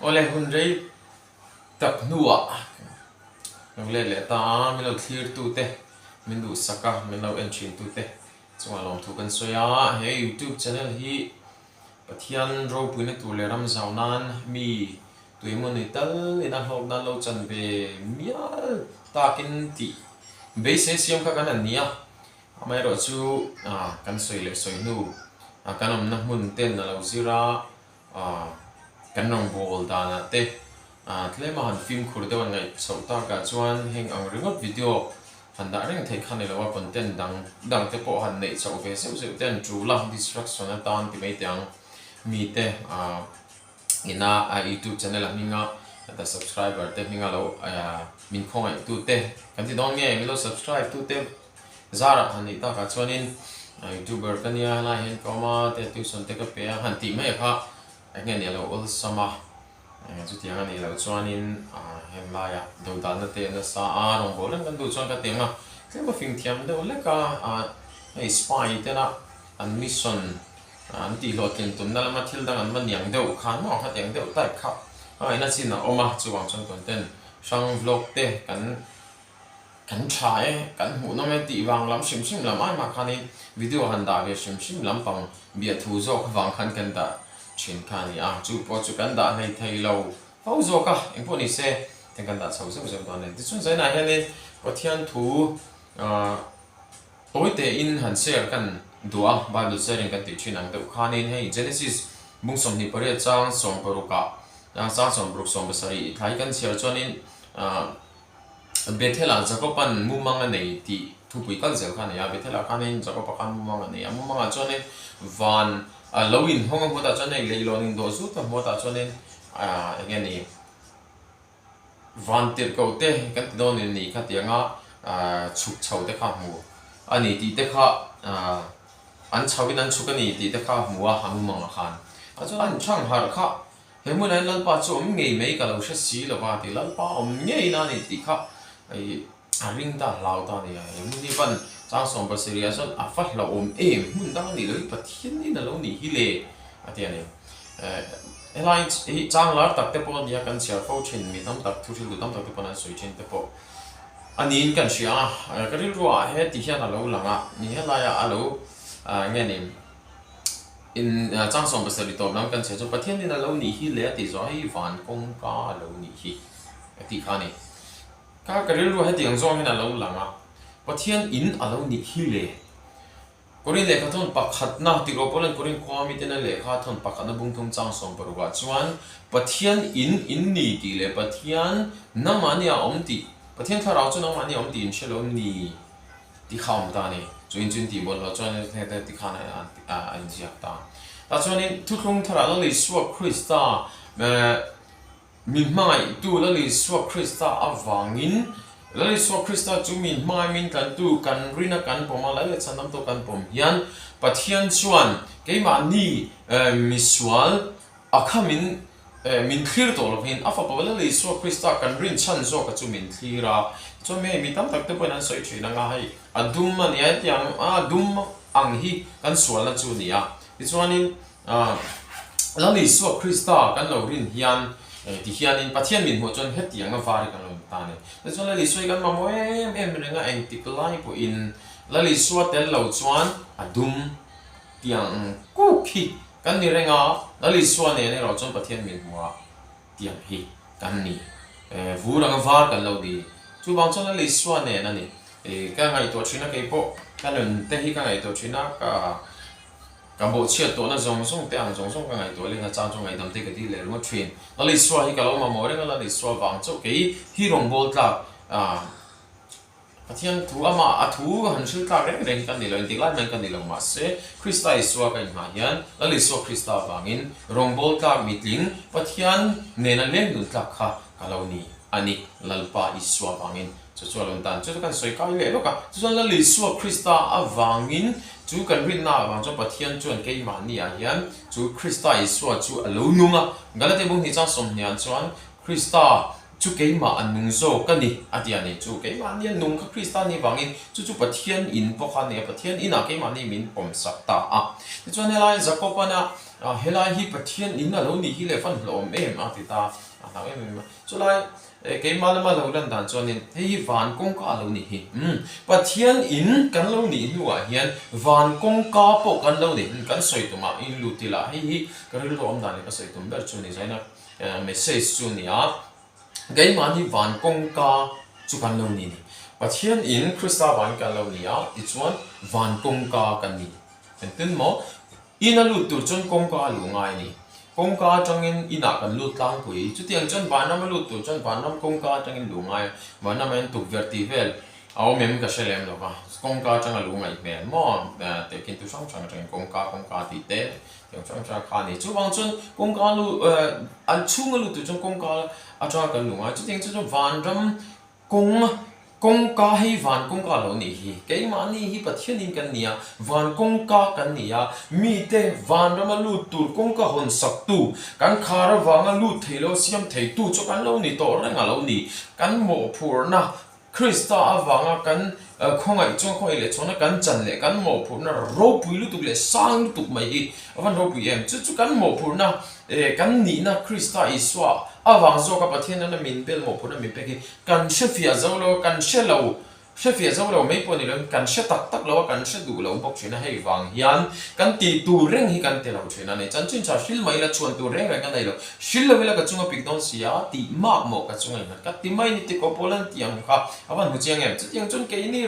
ole hun rei tak nuwa nong le ta mi lo clear tu te min du saka min lo entry tu te chunga lom thu kan soya he YouTube channel hi pathian ro puine tu le ram zaunan mi tui monitor ina hok na lo chan ve mial takin ti base siam ka kan ania amai ro chu kan soi le soi nu kan om na mun ten na lo zira kan nong bol da na te tle ma han film khur de wan ngai so ta ka chuan heng ang ringot video han da reng thei khan le wa content dang te po han nei so ve se se ten tru la distraction na tan ti mai tiang mi te ina YouTube channel minga ta subscriber te minga lo min khong ai tu te kan ti dong nge mi lo subscribe tu te zara han ni ta ka chuanin YouTuber kan ya la hen koma te tuition te ka pe han ti mai kha nge ne lo ol sama chu tiang ani lo chuanin hem la ya do dan na te na sa rong bolan kan du chuan ka te ma tlema fing thiam de le ka ai spy te na an mission an ti lo tlin tum na lama thil dang an man yang deuh khan ma kha teng deuh type kha ina chin na oma chuwang chon content sang vlog te kan try kan hu na me ti wang lam sim lam ai ma khanin video han da ve sim lam pang bia thu zo wang khan kan da chin khani chu po chu kan da nei thei lo ho zo ka eng po ni se teng kan da chau zo zo da nei ti chun zai na hianin pathian thu tối te in han share kan dua Bible sharing kan ti chin ang deuh khanin hei Genesis bung som ni pare chang som paruka sa som bruk som basari thai kan share chonin Bethela Jacoban mumanga nei ti thu pui kal zel khan ya Bethela khanin Jacob kan mumanga nei mumanga chonin van lowin hong mo ta chonei leilonin do su ta mo ta chonin again ni van tir ko te kan don ni kha tianga chuk chau te kha mu ani ti te kha an chawin an chukani ti te kha muwa hamumanga khan acho an chang har kha hemun an lalpa chu om ngei mei ka lo sha si lo ba ti lalpa om ngei na ni ti kha ai ring ta lau ta ni hemun ni pan chang som ba serious a fa lo om mun da ni lo pathian ni na lo ni hi le atia ni elai hi chang lar tak te po dia kan share fo chin mi tam tak thu thil tam tak te pon an soi chin te po anin kan sia ka ril ruwa he ti hian a lo langa ni hela ya alo nghe ni in chang som basari to nam kan che cho pathian ni na lo ni hi le ti zo hi van kong ka lo ni hi ti khani ka ril ruwa he ti ang zo hi na lo langa pathian in a lo ni hi le korin le kha thon pakhat na ti ro polan korin kwami te na le kha thon pakhat na bung thum chang som paruwa chuan pathian in ni ti le pathian na mania om ti pathian kha rao chu na mania om ti in chelo ni ti kham ta ni chuin ti bol lo chuan te ti khana an jiak ta ta chuanin thu thlung thara lo li suak Krista min mai tu lo li suak Krista awangin lo li suak Krista chu min mai min kan tu kan rina kan poma la le chanam to kan pom hian pathian chuan keima ni miswal akhamin min clear to lo hin afa pa lo li suak Krista kan rin chan zo ka chu min cleara cho me mi tam tak te pon an soi thina nga hai adum man ya tiang adum ang hi kan sual na chu nia ti chuanin la li suak Krista kan lo rin hian ti hianin pathian min ho chon het tiang na var kan lo ta ne ti chuan la li soi kan ma mo em nga eng ti klai po in la li suat tel lo chuan adum tiang ku khi kan ni renga la li suan ne ro chon pathian min huwa tiang hi kan ni vurang var kan lo di chu bang chon la li suan ne na ni ka ngai to china ke po ka len te hi ka ngai to china ka bo chia to na zong song te ang zong song ka ngai to le na chang chong ngai dam te ka di le ro thin la li swa hi ka lo ma mo re la li swa wang cho ke hi rong bol tla pathian thu ama athu han sil tla re kan ni lo ti lai man kan ni lo ma se Krista iswa ka ma hian la li swa Krista wangin rong bol tla mitling pathian ne na leng dun tla kha ka lo ni ani lalpa iswa wangin chu chuan tan chu kan soi kai le lo ka chu la li suwa Krista awangin chu kan rin na wang cho pathian chuan ke ma ni a hian chu Krista iswa chu alo nunga galate bung ni cha som hian chuan Krista chu ke ma anung zo ka ni atia ni chu ke ma ni nung ka Krista ni wangin chu pathian in po kha ne pathian ina ke ma ni min pom sak ta a chuan helai zakopana helai hi pathian in alo ni hi le fan hlom em a ti ta thang em so lai cái malama lo lan dan chonin hei van kong ka lo ni hi pathian in kan lo ni nuwa hian van kong ka po kan lo ni kan soi tuma in lutila hei karil ro om dan ka soi tum ber chu ni zaina message chu ni a cái mà đi van công ca chú can lâu nè, và thiên in Christa van can lâu nè, it's one van công ca can nè, nên tin mo, in a lut tu chân công ca lu ngay nè, công ca trong in a can lut lang quỷ, chú tiếng chân van nam lut tu chân van nam công ca trong in lu ngay, van nam en tu vertivel, áo mềm cái xe lem đâu cả, công ca trong lu ngay mềm, mo, để kiến tu sang trong công ca thì thế. trong trong khá này chú bằng chân công ca lu ăn chung lu từ trong công ca à cho cái lu chú tiếng chú van ram công ca hay van công ca lo nỉ cái mà nỉ hi bát thiên in cái nia van công ca cái nia mi te van ram lu tu công ca hồn sắc tu cái khá ra vang lu thấy lo xiêm thấy tu cho cái lo nỉ to ra ngà lo nỉ cái mộ phur na Christa avanga kan khongai chong khoi le chona kan chan le kan mo phur na ro pui lu tuk le sang lu tuk mai hi avan ro pui em chu kan mo phur na kan ni na Christa iswa awang zo ka pathian na min bel mo phur na mi pe ki kan she fia zo lo kan she phía sau đầu mấy con này cần sẽ tắc lâu cần sẽ đủ lâu bốc chuyện hay vàng hiền cần tì tu rèn hi cần tì lâu chuyện này chân chính cha xíl mấy là chuan tu rèn cái này rồi xíl là vì là cái chung cái đông xia tì mạc một cái chung này cái tì mấy tì có polan tiang khác avan hụt chiang em chiang chun cái này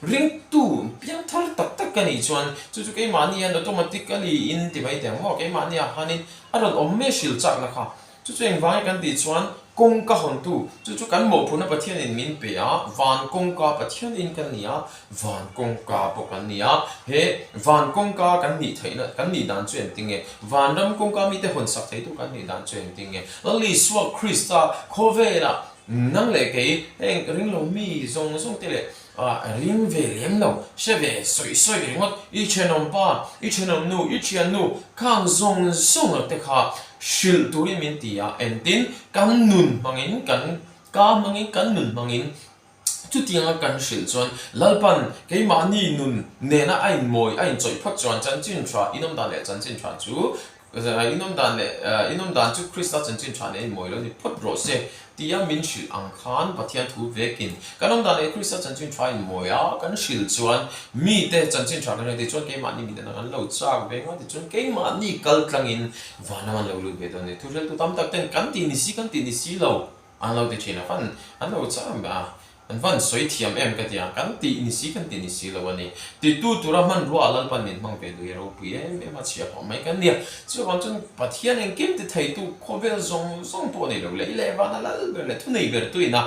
ring tu piang thar tắc cái này chuan chú cái mani anh automatically in tì mấy tiang ho cái mani à hanin aron om me xíl chắc là khác chú anh vàng cái tì chuan công ca hồn tu chú cán mộ phun nó bát thiên in min pe á van công ca bát thiên in cái nia van công ca bộ cái nia he van công ca cái nị thấy nữa cái nị đàn chuyện tiếng nghe van đâm công ca mi te hồn sắc thấy tu cái nị đàn chuyện tiếng nghe nó li suak Christa khove là năng lệ cái ring lo mi zong te lệ ring về liếm đâu sẽ về soi ngót ít chuyện ông ba ít chuyện ông nu ít chuyện nu khang zong ở te kha shil turi min tia entin kan nun mangin kan nun mangin chu tianga kan shil chuan lalpan ke mani nun nena ain moi ain choi phat chuan chan chin thra inom dan le chan chin thra chu inom dan chu Christa chan chin thra ne moi lo ni phat ro se tia min shil ang khan pathian thu vekin kanom dan le Christa chan chin thra in moi a kan shil chuan mi te chan chin thra kan te chuan ke mani mi te na kan lo chak ve nga te chuan ke mani kal tlangin vanaman lo lu ve don ne thurel tu tam tak ten kan ti ni si lo an lo te china fan an lo cham ba an van soi thiam em ka tia kan ti ni si lo ani ti tu ra man ro alal pan min mang pe du ro pi em ma chia ho mai kan nia chu wan chun pathian en kim te thai tu khovel zong po nei lo le van alal ber le tu nei ber tu ina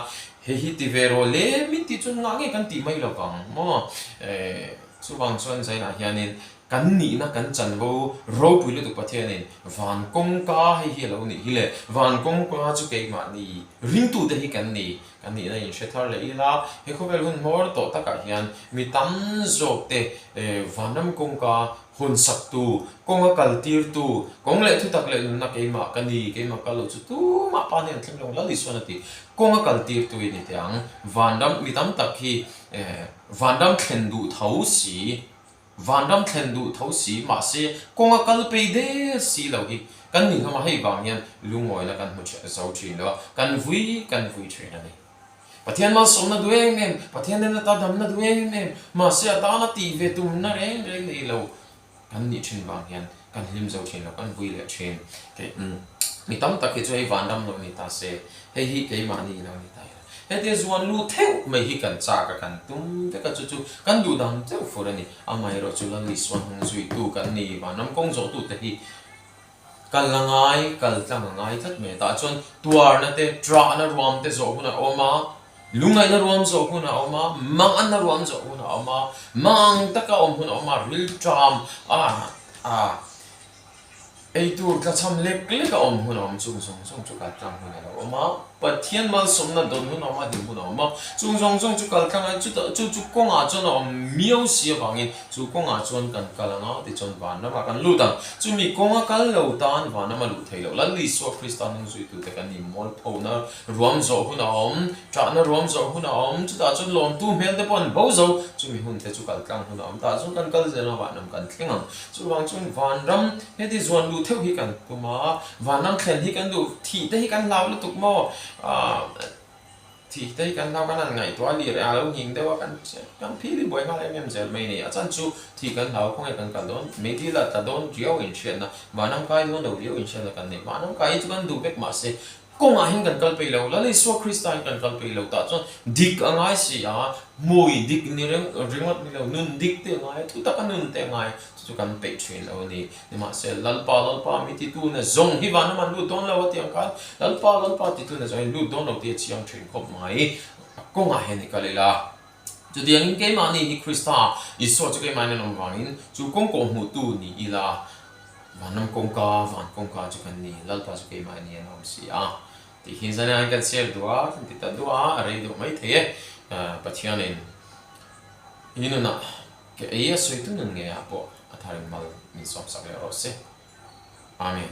he hi ti vero le min ti chun ngang kan ti mai lo kang mo chu wang chuan zai na hianin kan ni na kan chan bo ro pui lu tu pathian in van kong ka hi lo ni hi le van kong ka chu ke ma ni ring tu te hi kan ni na in shethar le ila he khovel hun mor to ta ka hian mi tam zok te vanam kong ka hun sak tu kong kal tir tu kong le thu tak le na ke ma ka lo chu tu ma pa ne thleng long la li suan ati kong kal tir tu ni tiang vandam mi tam tak hi vandam thlen du thau si vandam thlen du thau si ma se kong kal pe de si lo hi kan ni ma hei bang yan lungoi la kan mu che zo chin lo kan vui thrin ani pathian ma som na dueng mem pathian na ta dam na dueng mem ma se ta na ti ve tum na reng le lo kan ni chin bang yan kan lim zo chin lo kan vui le chin ke mi tam tak ke choi vandam lo ni ta se hei hi ke ma ni lo ni ta he te zuan lu theu mai hi kan cha ka kan tum te ka chu kan du dang cheu for ani amai ro chu lan li swan hung zui tu kan ni vanam kong zo tu te hi kal langai that me ta chon tuar na te tra na ruam te zo huna oma lungai na ruam zo huna oma mang an na ruam zo huna oma mang taka om huna oma ril tram ai tu ka cham lek lek ka hun chung chu ka tang hun lo ma pathian mal som na don hun ma dim hun ma chung chu kal kang chu kong a chon miao si bangin chu kong a chon kan kalanga ti chon ban na ma kan lu dan chu mi kong a kal lo tan van na ma lu thei lo lan li so kristan ning zui tu te kan ni mol pho na ruam zo hun tra na ruam zo hun chu ta chon lom tu mel te pon bo zo chu mi hun te chu kal kang hun ta chon kan kal zena wa nam kan thleng chu wang chun van ram he ti zon lu theo hi kan tu ma van nam khen hi kan du thi te hi kan lau lu tuk mo thì đây kan lau kan ngai to li ra lo ning de wa kan phi li boy ma le mem zel mai ni a chan chu thì kan lau khong kan don me ti la ta don riao in chen na van nam kai don do riao in chen la kan ne van nam kai chu kan du bek ma se kong a hin kan kal pe lo la le so kristan kan kal pe lo ta chon dik angai si a moi dik ni ringot ni lo nun dik te ngai tu ta kan nun te ngai chu kan pe chin lo ni ma se lal pa mi ti tu na zong hi van man lu don lo ti ang kan lal pa ti tu na zong lu don lo ti chiang thin khop mai kong a hen ni ka le la chu ti ang ke ma ni hi krista i so chu ke ma ni nom wangin chu kong ko mu tu ni ila van nam kong ka chu kan ni lal pa chu ke ma ni nom si a thì khi ra anh cần share đua thì ta đua ở đây được mấy thế bắt chiang nên như nào cái ấy suy tư nên nghe bộ thay mal mình sắp sắp rồi sẽ amen